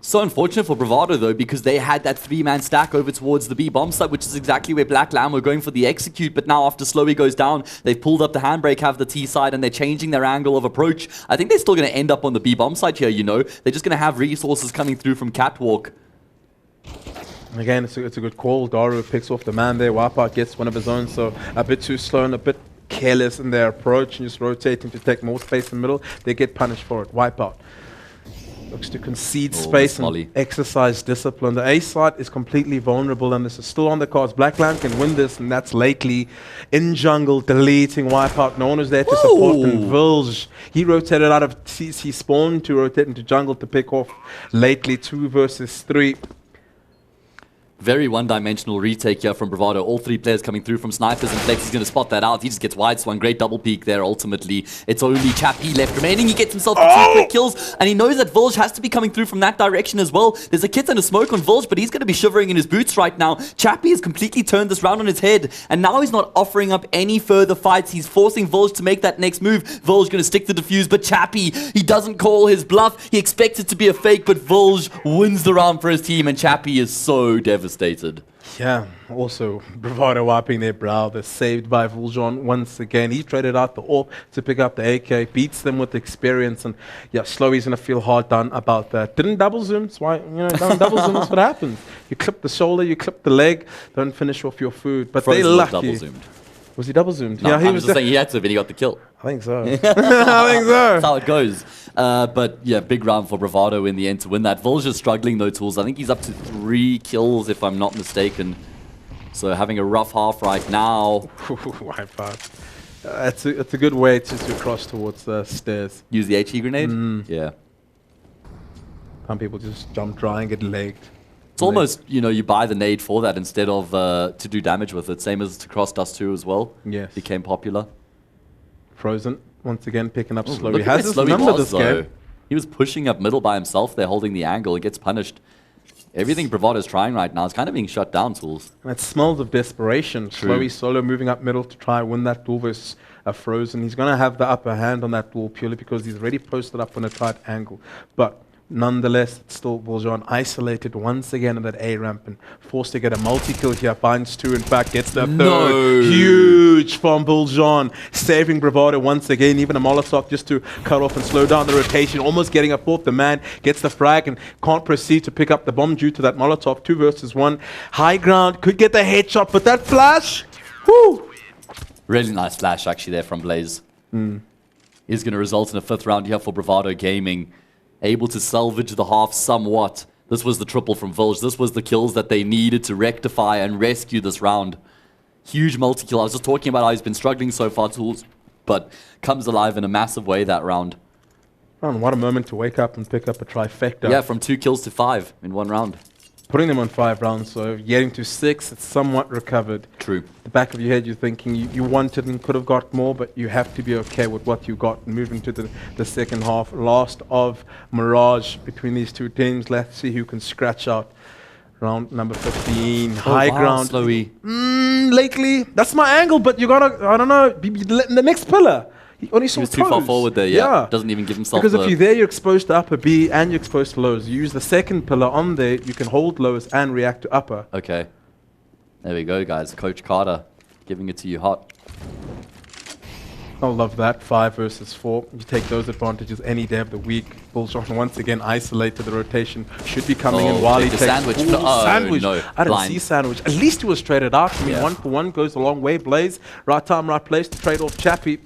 Speaker 1: So unfortunate for Bravado, though, because they had that 3-man stack over towards the B bomb site, which is exactly where Black Lamb were going for the execute. But now after Slowy goes down, they've pulled up the handbrake, have the T side, and they're changing their angle of approach. I think they're still going to end up on the B bomb site here, you know. They're just going to have resources coming through from Catwalk.
Speaker 2: Again, it's a good call. Daru picks off the man there. Wipeout gets one of his own, so a bit too slow and a bit careless in their approach and just rotating to take more space in the middle. They get punished for it. Wipeout looks to concede space and exercise discipline. The A side is completely vulnerable, and this is still on the cards. Black Lamb can win this, and that's lately in jungle, deleting Wipeout. No one is there to support him. Vilge, he rotated out of CC spawn to rotate into jungle to pick off lately 2 versus 3.
Speaker 1: Very one-dimensional retake here from Bravado. All 3 players coming through from snipers, and Flex is going to spot that out. He just gets wide swung. Great double peek there, ultimately. It's only Chappie left remaining. He gets himself 2 quick kills, and he knows that Volge has to be coming through from that direction as well. There's a kit and a smoke on Volge, but he's going to be shivering in his boots right now. Chappie has completely turned this round on his head, and now he's not offering up any further fights. He's forcing Volge to make that next move. Volge going to stick the defuse, but Chappie, he doesn't call his bluff. He expects it to be a fake, but Volge wins the round for his team, and Chappie is so devastated.
Speaker 2: Yeah, also Bravado wiping their brow. They're saved by Voljon once again. He traded out the AWP to pick up the AK, beats them with experience, and yeah, Slowy's gonna feel hard done about that. Didn't double zoom, that's why, don't double zoom, that's what happens. You clip the shoulder, you clip the leg, don't finish off your food. But
Speaker 1: Frozen
Speaker 2: they're lucky.
Speaker 1: double zoomed.
Speaker 2: Was he double zoomed?
Speaker 1: No,
Speaker 2: yeah, he
Speaker 1: I'm
Speaker 2: was
Speaker 1: just saying he had to, but he got the kill.
Speaker 2: I think so. I think so.
Speaker 1: That's how it goes. But yeah, big round for Bravado in the end to win that. Volge is struggling though, Tools. I think he's up to 3 kills if I'm not mistaken. So having a rough half right now.
Speaker 2: Wipeout. It's a good way to cross towards the stairs.
Speaker 1: Use the HE grenade? Yeah.
Speaker 2: Some people just jump dry and get legged.
Speaker 1: It's almost, you know, you buy the nade for that instead of to do damage with it. Same as to cross dust 2 as well.
Speaker 2: Yes.
Speaker 1: Became popular.
Speaker 2: Frozen, once again, picking up slow.
Speaker 1: Look
Speaker 2: He has his number this game.
Speaker 1: He was pushing up middle by himself there, holding the angle. He gets punished. Everything Bravado is trying right now is kind of being shut down, Tools.
Speaker 2: And it smells of desperation. Slowy solo moving up middle to try and win that duel versus Frozen. He's going to have the upper hand on that duel purely because he's already posted up on a tight angle. But nonetheless, it's still Buljon isolated once again at that A ramp and forced to get a multi-kill here. Finds 2, in fact, gets the third. Huge from Buljon, saving Bravado once again. Even a Molotov just to cut off and slow down the rotation. Almost getting a fourth. The man gets the frag and can't proceed to pick up the bomb due to that Molotov. 2 versus 1. High ground, could get the headshot, but that flash, whoo!
Speaker 1: Really nice flash, actually, there from Blaze. Is going to result in a 5th round here for Bravado Gaming. Able to salvage the half somewhat. This was the triple from Vilge. This was the kills that they needed to rectify and rescue this round. Huge multi-kill. I was just talking about how he's been struggling so far, Tools, but comes alive in a massive way that round.
Speaker 2: Man, what a moment to wake up and pick up a trifecta.
Speaker 1: Yeah, from 2 kills to 5 in 1 round.
Speaker 2: Putting them on 5 rounds, so getting to 6, it's somewhat recovered.
Speaker 1: True.
Speaker 2: The back of your head, you're thinking you wanted and could have got more, but you have to be okay with what you got and moving to the second half. Last of Mirage between these two teams. Let's see who can scratch out round number 15. High ground.
Speaker 1: Slowy.
Speaker 2: Lately, that's my angle, but you gotta, I don't know, be the next pillar. He only saw
Speaker 1: He was too far forward there, yeah. Doesn't even give himself
Speaker 2: because if you're there, you're exposed to upper B and you're exposed to lows. You use the second pillar on there, you can hold lows and react to upper.
Speaker 1: Okay. There we go, guys. Coach Carter giving it to you hot.
Speaker 2: I love that. 5 versus 4. You take those advantages any day of the week. Bullshot once again isolated. The rotation should be coming in while he takes
Speaker 1: sandwich.
Speaker 2: sandwich.
Speaker 1: No,
Speaker 2: I didn't see sandwich. At least he was traded out. I mean, 1 for 1 goes a long way. Blaze, right time, right place to trade off Chappie.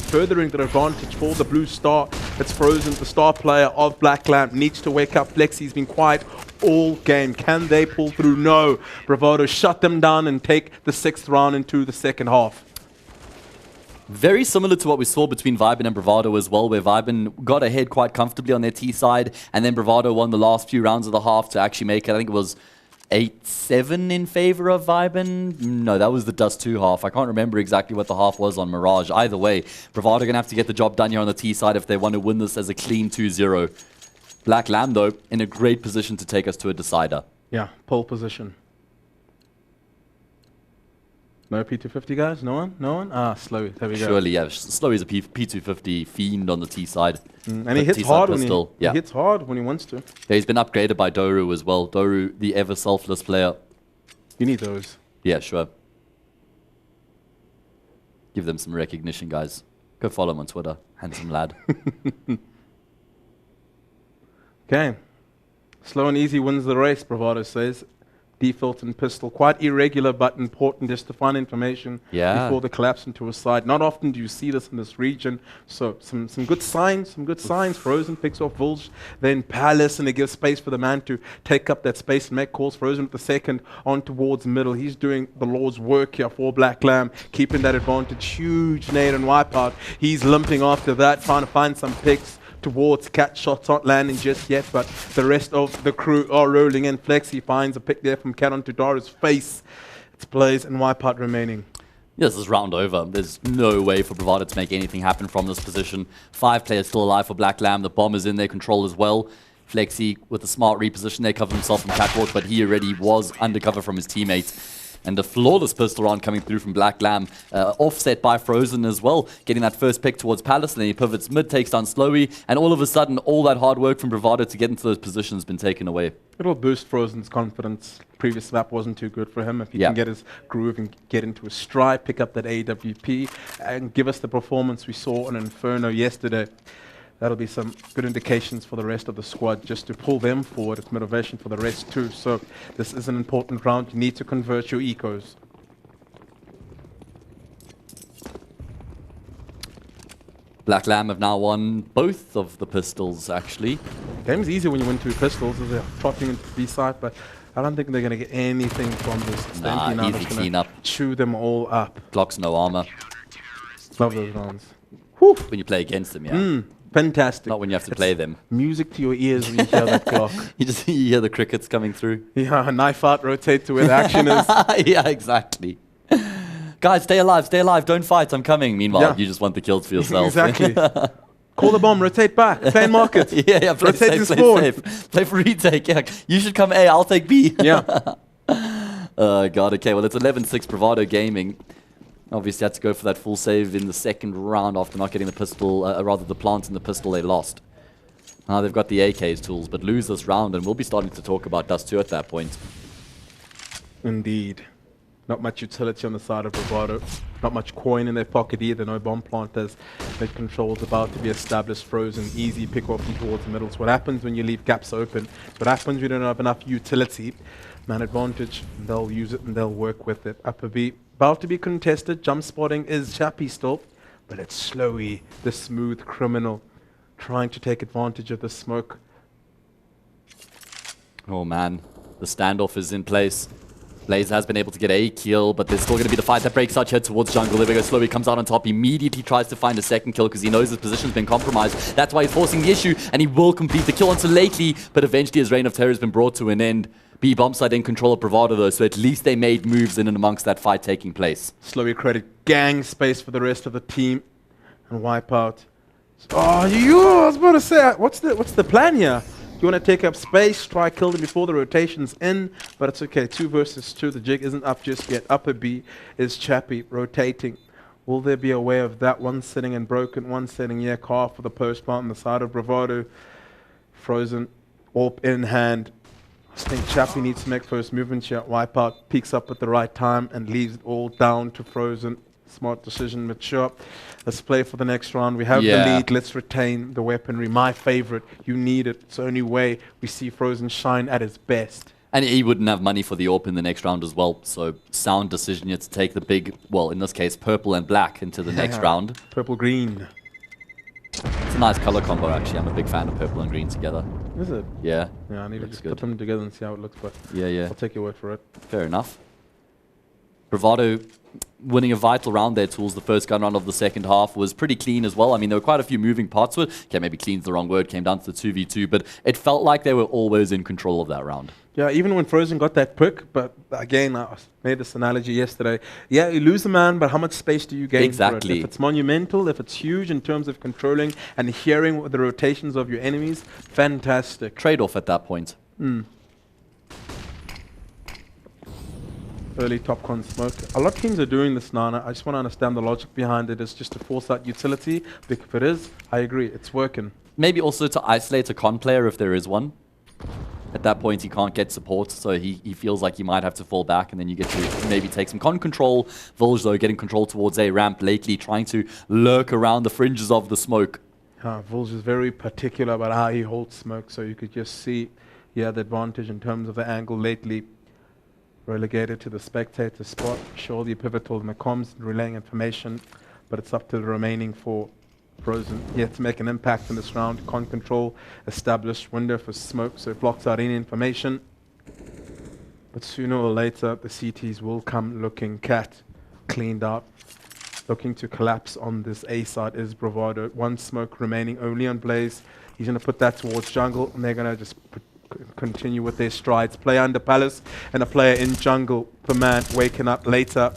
Speaker 2: Furthering the advantage for the Blue Star. It's Frozen, the star player of Black Lamp, needs to wake up. Flexi's been quiet all game. Can they pull through? No. Bravado shut them down and take the 6th round into the second half.
Speaker 1: Very similar to what we saw between Vibin and Bravado as well, where Vibin got ahead quite comfortably on their T side, and then Bravado won the last few rounds of the half to actually make it. I think it was 8-7 in favor of Vibin. No, that was the Dust 2 half. I can't remember exactly what the half was on Mirage. Either way, Bravado are going to have to get the job done here on the T side if they want to win this as a clean 2-0. Black Lamb, though, in a great position to take us to a decider.
Speaker 2: Yeah, pole position. No P250, guys? No one? No one? Ah, Slowy. There we go.
Speaker 1: Surely, yeah. Slowy is a P250 fiend on the T side.
Speaker 2: And he hits hard when he hits hard when he wants to.
Speaker 1: Yeah, he's been upgraded by Doru as well. Doru, the ever selfless player.
Speaker 2: You need those.
Speaker 1: Yeah, sure. Give them some recognition, guys. Go follow him on Twitter. Handsome lad.
Speaker 2: Okay. Slow and easy wins the race, Bravado says. Default and pistol, quite irregular but important just to find information before the collapse into a side. Not often do you see this in this region, so some good signs, Frozen picks off Vilge, then Palace, and it gives space for the man to take up that space and make calls. Frozen with the second on towards middle. He's doing the Lord's work here for Black Lamb, keeping that advantage. Huge nade and wipeout. He's limping after that, trying to find some picks towards Cat. Shots not landing just yet, but the rest of the crew are rolling in. Flexi finds a pick there from Cat onto Dara's face. It's Blaze and Wipeout remaining.
Speaker 1: Yeah, this is round over. There's no way for Bravado to make anything happen from this position. 5 players still alive for Black Lamb. The bomb is in their control as well. Flexi with a smart reposition there, covered himself from Catwalk, but he already was undercover from his teammates. And a flawless pistol round coming through from Black Lamb, offset by Frozen as well, getting that first pick towards Palace, and then he pivots mid, takes down Slowy, and all of a sudden, all that hard work from Bravado to get into those positions has been taken away.
Speaker 2: It'll boost Frozen's confidence. Previous map wasn't too good for him. If he can get his groove and get into a stride, pick up that AWP, and give us the performance we saw on Inferno yesterday, that'll be some good indications for the rest of the squad just to pull them forward. It's motivation for the rest too. So this is an important round. You need to convert your ecos.
Speaker 1: Black Lamb have now won both of the pistols, actually.
Speaker 2: Game's easy when you win 2 pistols, as they're trotting into B side, but I don't think they're going to get anything from this.
Speaker 1: Nah,
Speaker 2: Stampede
Speaker 1: easy
Speaker 2: is gonna
Speaker 1: cleanup.
Speaker 2: chew them all up.
Speaker 1: Glocks, no armor.
Speaker 2: Love those rounds. Whew.
Speaker 1: When you play against them, yeah.
Speaker 2: Fantastic.
Speaker 1: Not when you have to play them.
Speaker 2: Music to your ears when you hear that Glock.
Speaker 1: You hear the crickets coming through.
Speaker 2: Yeah, knife out, rotate to where the action is.
Speaker 1: Yeah, exactly. Guys, stay alive, don't fight, I'm coming. Meanwhile,
Speaker 2: Yeah.
Speaker 1: you just want the kills for yourself.
Speaker 2: Exactly. Call the bomb, rotate back, play in market.
Speaker 1: Yeah, play
Speaker 2: Rotate to
Speaker 1: safe,
Speaker 2: spawn.
Speaker 1: play safe. Play for retake, yeah. You should come A, I'll take B.
Speaker 2: Yeah.
Speaker 1: God, okay, well, it's 11-6 Bravado Gaming. Obviously had to go for that full save in the second round after not getting the pistol, rather the plant and the pistol they lost. Now they've got the AK's tools, but lose this round and we'll be starting to talk about Dust 2 at that point.
Speaker 2: Indeed. Not much utility on the side of Bravado. Not much coin in their pocket either. No bomb planters. Mid control's about to be established, frozen. Easy pick off towards the middle. It's what happens when you leave gaps open. It's what happens when you don't have enough utility. Man advantage. They'll use it and they'll work with it. Upper B. About to be contested. Jump spotting is Chappie still. But it's Slowy, the smooth criminal, trying to take advantage of the smoke.
Speaker 1: Oh man, the standoff is in place. Blaze has been able to get a kill, but there's still going to be the fight that breaks out here towards jungle. There we go, Slowy comes out on top, immediately tries to find a second kill because he knows his position's been compromised. That's why he's forcing the issue, and he will complete the kill until lately, but eventually his reign of terror has been brought to an end. B bombsite in control of Bravado though, so at least they made moves in and amongst that fight taking place.
Speaker 2: Slowy created gang space for the rest of the team and wipe out. Oh, I was about to say, what's the plan here? You want to take up space, try kill them before the rotation's in, but it's okay. 2 versus 2. The jig isn't up just yet. Upper B is Chappie rotating. Will there be a way of that? One sitting in broken, one sitting here. Car for the post plant on the side of Bravado. Frozen, AWP in hand. I think Chappie needs to make first movement here. Wipeout peeks up at the right time and leaves it all down to Frozen. Smart decision, mature. Let's play for the next round. We have the lead. Let's retain the weaponry. My favorite. You need it. It's the only way we see Frozen shine at his best.
Speaker 1: And he wouldn't have money for the AWP in the next round as well. So sound decision here to take the big, well, in this case, purple and black into the next round.
Speaker 2: Purple-green.
Speaker 1: It's a nice color combo, actually. I'm a big fan of purple and green together.
Speaker 2: Is it?
Speaker 1: Yeah.
Speaker 2: Yeah, I need to
Speaker 1: Looks
Speaker 2: just
Speaker 1: good.
Speaker 2: put them together and see how it looks, but
Speaker 1: Yeah.
Speaker 2: I'll take your word for it.
Speaker 1: Fair enough. Bravado winning a vital round there towards the first gun round of the second half was pretty clean as well. I mean, there were quite a few moving parts to it. Okay, maybe clean's the wrong word, came down to the 2v2, but it felt like they were always in control of that round.
Speaker 2: Yeah, even when Frozen got that pick, but again, I made this analogy yesterday. Yeah, you lose a man, but how much space do you gain for it?
Speaker 1: Exactly.
Speaker 2: If it's monumental, if it's huge in terms of controlling and hearing the rotations of your enemies, fantastic.
Speaker 1: Trade-off at that point.
Speaker 2: Early top con smoke. A lot of teams are doing this now, and I just want to understand the logic behind it. It's just to force out utility. Because if it is, I agree, it's working.
Speaker 1: Maybe also to isolate a con player if there is one. At that point, he can't get support, so he feels like he might have to fall back, and then you get to maybe take some con control. Vulge, though, getting control towards A ramp lately, trying to lurk around the fringes of the smoke.
Speaker 2: Vulge is very particular about how he holds smoke, so you could just see he had the advantage in terms of the angle lately. Relegated to the spectator spot, surely pivotal in the comms, relaying information, but it's up to the remaining 4. Frozen yet to make an impact in this round. Con control, established window for smoke, so it blocks out any information. But sooner or later, the CTs will come looking cat, cleaned out. Looking to collapse on this A side is Bravado. 1 smoke remaining only on Blaze. He's going to put that towards jungle, and they're going to just continue with their strides. Player under Palace and a player in jungle per man waking up later.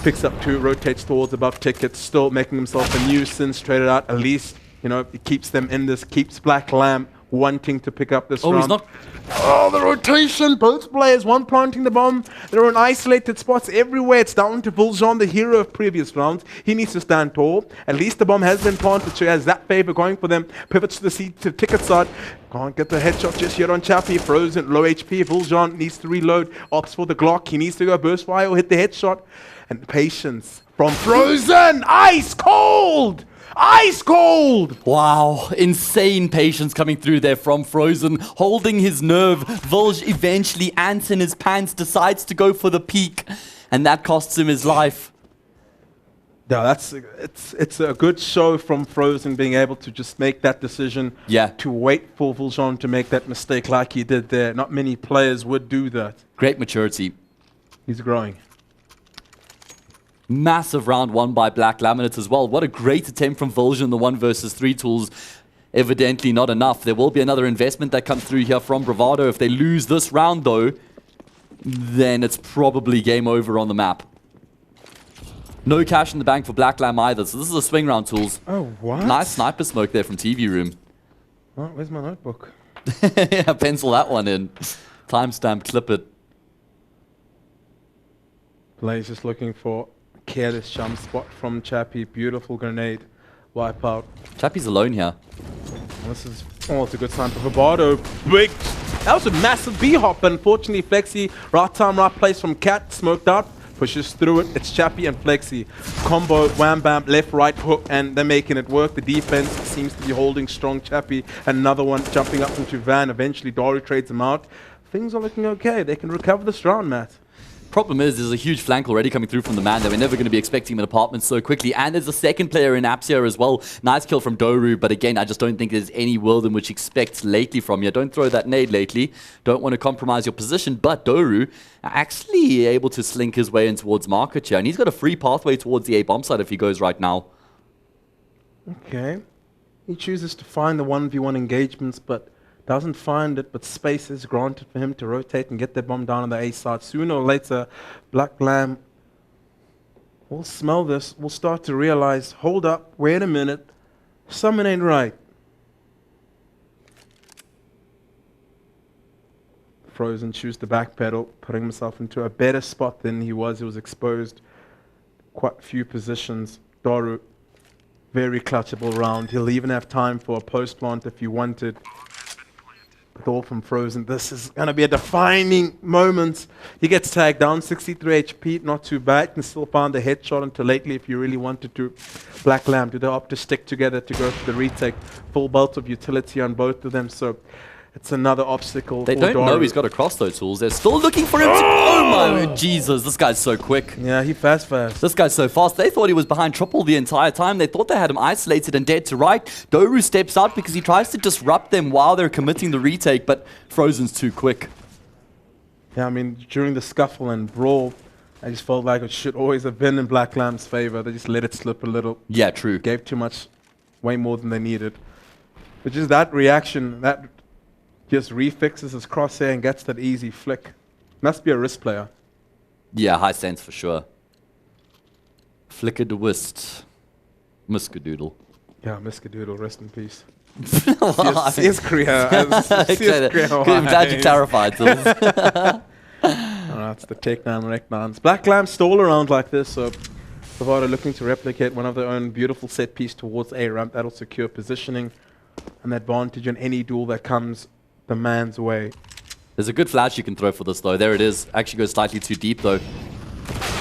Speaker 2: Picks up 2, rotates towards above tickets, still making himself a nuisance, traded out. At least, you know, it keeps them in this, keeps Black Lamb wanting to pick up this round.
Speaker 1: He's not.
Speaker 2: Oh, the rotation! Both players, one planting the bomb. They're in isolated spots everywhere. It's down to Vuljan, the hero of previous rounds. He needs to stand tall. At least the bomb has been planted, so he has that favor going for them. Pivots to the seat to ticket side. Can't get the headshot just yet on Chappie. Frozen, low HP. Vuljan needs to reload. Opts for the Glock. He needs to go burst fire or hit the headshot. And patience from Frozen! Ice cold! Ice cold!
Speaker 1: Wow, insane patience coming through there from Frozen, holding his nerve. Vulge eventually, ants in his pants, decides to go for the peak, and that costs him his life.
Speaker 2: Yeah, it's a good show from Frozen being able to just make that decision.
Speaker 1: Yeah.
Speaker 2: To wait for Vuljon to make that mistake like he did there. Not many players would do that.
Speaker 1: Great maturity.
Speaker 2: He's growing.
Speaker 1: Massive round won by Black Laminate as well. What a great attempt from Vulsion. The 1 versus 3 tools. Evidently not enough. There will be another investment that comes through here from Bravado. If they lose this round though, then it's probably game over on the map. No cash in the bank for Black Lamb either, so this is a swing round, tools.
Speaker 2: Oh, what?
Speaker 1: Nice sniper smoke there from TV Room.
Speaker 2: Oh, where's my notebook?
Speaker 1: Yeah, pencil that one in. Timestamp, clip it.
Speaker 2: Blaze just looking for a careless jump spot from Chappie. Beautiful grenade. Wipe out.
Speaker 1: Chappie's alone here.
Speaker 2: This is, oh, it's a good sign for Bravado. Big, that was a massive B-hop, but unfortunately Flexi, right time, right place from Cat, smoked out, pushes through it. It's Chappie and Flexi. Combo, wham bam, left, right, hook, and they're making it work. The defense seems to be holding strong. Chappie, another one jumping up into Van. Eventually Dory trades him out. Things are looking okay. They can recover this round, Matt.
Speaker 1: Problem is, there's a huge flank already coming through from the man that we're never going to be expecting him in apartments so quickly. And there's a second player in apps here as well. Nice kill from Doru, but again, I just don't think there's any world in which expects Lately from you. Don't throw that nade Lately. Don't want to compromise your position, but Doru actually able to slink his way in towards market here. And he's got a free pathway towards the A bomb site if he goes right now.
Speaker 2: Okay. He chooses to find the 1v1 engagements, but doesn't find it, but space is granted for him to rotate and get the bomb down on the A side. Sooner or later, Black Lamb will smell this, will start to realize, hold up, wait a minute, something ain't right. Frozen choose the backpedal, putting himself into a better spot than he was. He was exposed quite a few positions. Doru, very clutchable round. He'll even have time for a post plant if he wanted. All from Frozen. This is going to be a defining moment. He gets tagged down, 63 HP, not too bad. Can still find the headshot into Lately if you really wanted to. Black Lamb, do they opt to stick together to go for the retake? Full belt of utility on both of them, so it's another obstacle.
Speaker 1: They don't know he's got to cross those tools. They're still looking for him to... Oh my Jesus, this guy's so quick.
Speaker 2: Yeah, he fast.
Speaker 1: This guy's so fast. They thought he was behind triple the entire time. They thought they had him isolated and dead to right. Doru steps out because he tries to disrupt them while they're committing the retake, but Frozen's too quick.
Speaker 2: Yeah, I mean, during the scuffle and brawl, I just felt like it should always have been in Black Lamb's favor. They just let it slip a little.
Speaker 1: Yeah, true.
Speaker 2: Gave too much, way more than they needed. But just that reaction, that just refixes his crosshair and gets that easy flick. Must be a wrist player.
Speaker 1: Yeah, high sense for sure. Flicker de Wist. Miskadoodle.
Speaker 2: Yeah, Miskadoodle, rest in peace.
Speaker 1: Well,
Speaker 2: CS Korea.
Speaker 1: I'm glad you clarified.
Speaker 2: That's the take 9 rec 9s. Black Lamb stall around like this, so Bravado looking to replicate one of their own beautiful set piece towards A ramp. That'll secure positioning and advantage on any duel that comes the man's way.
Speaker 1: There's a good flash you can throw for this though. There it is. Actually goes slightly too deep though.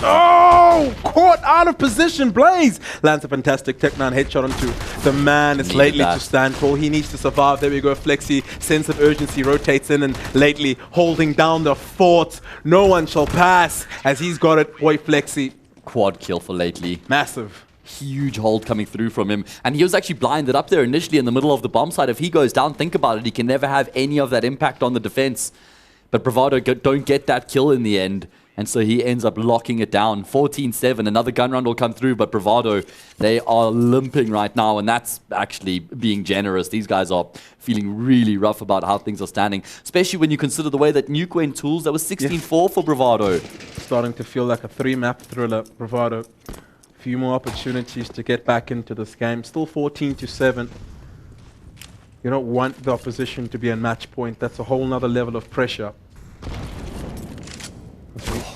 Speaker 2: Oh! Caught out of position. Blaze lands a fantastic Tech 9 headshot onto the man. It's Lately to stand tall. He needs to survive. There we go. Flexi, sense of urgency, rotates in and Lately holding down the fort. No one shall pass as he's got it. Boy, Flexi.
Speaker 1: Quad kill for Lately.
Speaker 2: Massive.
Speaker 1: Huge hold coming through from him. And he was actually blinded up there initially in the middle of the bomb site. If he goes down, think about it. He can never have any of that impact on the defense. But Bravado don't get that kill in the end. And so he ends up locking it down. 14-7. Another gun round will come through. But Bravado, they are limping right now. And that's actually being generous. These guys are feeling really rough about how things are standing. Especially when you consider the way that Nuke went tools. That was 16-4 for Bravado. Starting
Speaker 2: to feel like a 3-map thriller. Bravado. Few more opportunities to get back into this game. Still 14-7. You don't want the opposition to be a match point. That's a whole nother level of pressure.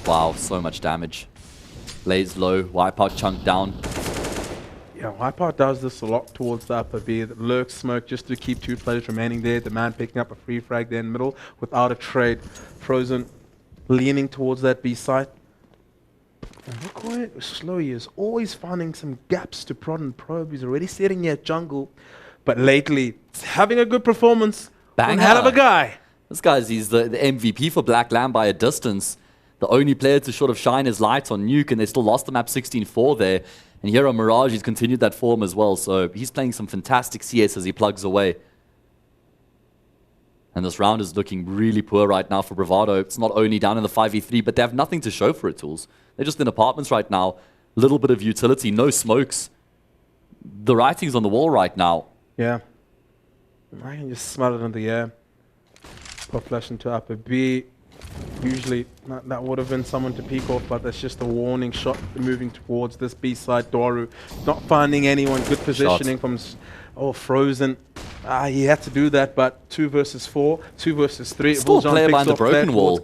Speaker 1: Wow, so much damage. Lays low, Wipeout chunk down.
Speaker 2: Yeah, Wipeout does this a lot towards the upper B. Lurk smoke just to keep 2 players remaining there. The man picking up a free frag there in the middle without a trade. Frozen leaning towards that B site. And look how slow he is. Always finding some gaps to prod and probe. He's already sitting here at jungle. But lately, having a good performance. One hell of a guy.
Speaker 1: This guy's he's the MVP for Black Lamb by a distance. The only player to sort of shine his lights on Nuke, and they still lost the map 16-4 there. And here on Mirage, he's continued that form as well. So he's playing some fantastic CS as he plugs away. And this round is looking really poor right now for Bravado. It's not only down in the 5v3, but they have nothing to show for it, Tools. They're just in apartments right now. Little bit of utility, no smokes. The writing's on the wall right now.
Speaker 2: Yeah. I can just smell it in the air. Put flash into upper B. Usually that would have been someone to peek off, but that's just a warning shot moving towards this B side. Doru not finding anyone. Good positioning from Frozen. He had to do that, but 2 versus 4, 2 versus 3.
Speaker 1: Still a player behind the broken wall.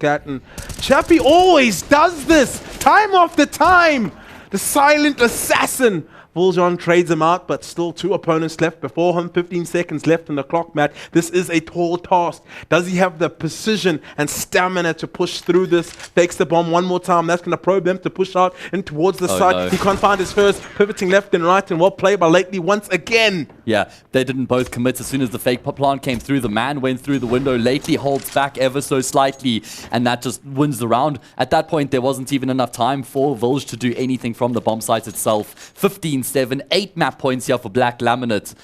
Speaker 2: Chappie always does this, time after time. The silent assassin. Vuljon trades him out, but still 2 opponents left before him. 15 seconds left on the clock, Matt. This is a tall task. Does he have the precision and stamina to push through this? Fakes the bomb one more time. That's going to probe them to push out and towards the side. No. He can't find his first, pivoting left and right, and well played by Lately once again.
Speaker 1: Yeah, they didn't both commit. As soon as the fake plant came through, the man went through the window. Lately holds back ever so slightly, and that just wins the round. At that point, there wasn't even enough time for Vulj to do anything from the bomb site itself. 15-7, 8 map points here for Black Laminate.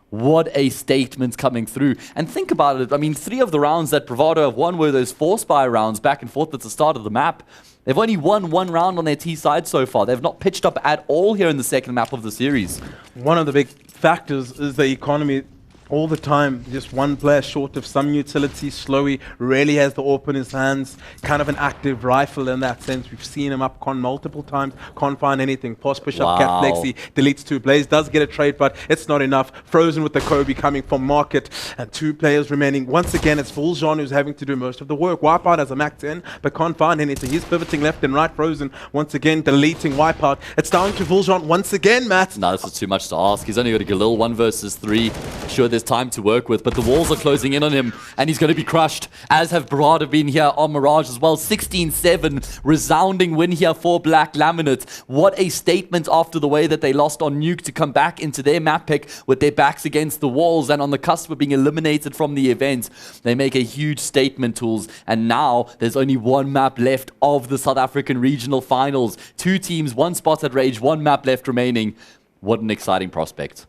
Speaker 1: What a statement coming through. And think about it. I mean, 3 of the rounds that Bravado have won were those 4 spy rounds back and forth at the start of the map. They've only won 1 round on their T side so far. They've not pitched up at all here in the second map of the series.
Speaker 2: One of the big factors is the economy. All the time, just one player short of some utility. Slowy rarely has the AWP in his hands. Kind of an active rifle in that sense. We've seen him up con multiple times. Can't find anything. Pause, push up, Cat Flexi. Deletes 2 plays. Does get a trade, but it's not enough. Frozen with the Kobe coming from market. And 2 players remaining. Once again, it's Vuljon who's having to do most of the work. Wipeout has a max 10, but can't find anything. He's pivoting left and right. Frozen once again deleting Wipeout. It's down to Vuljon once again, Matt.
Speaker 1: No, this is too much to ask. He's only got a Galil 1 versus 3. Sure, there's time to work with, but the walls are closing in on him, and he's going to be crushed, as have Bravado been here on Mirage as well. 16-7, resounding win here for Black Laminate. What a statement after the way that they lost on Nuke to come back into their map pick with their backs against the walls and on the cusp of being eliminated from the event. They make a huge statement, Tools, and now there's only 1 map left of the South African Regional Finals. 2 teams, 1 spot at Rage, 1 map left remaining. What an exciting prospect.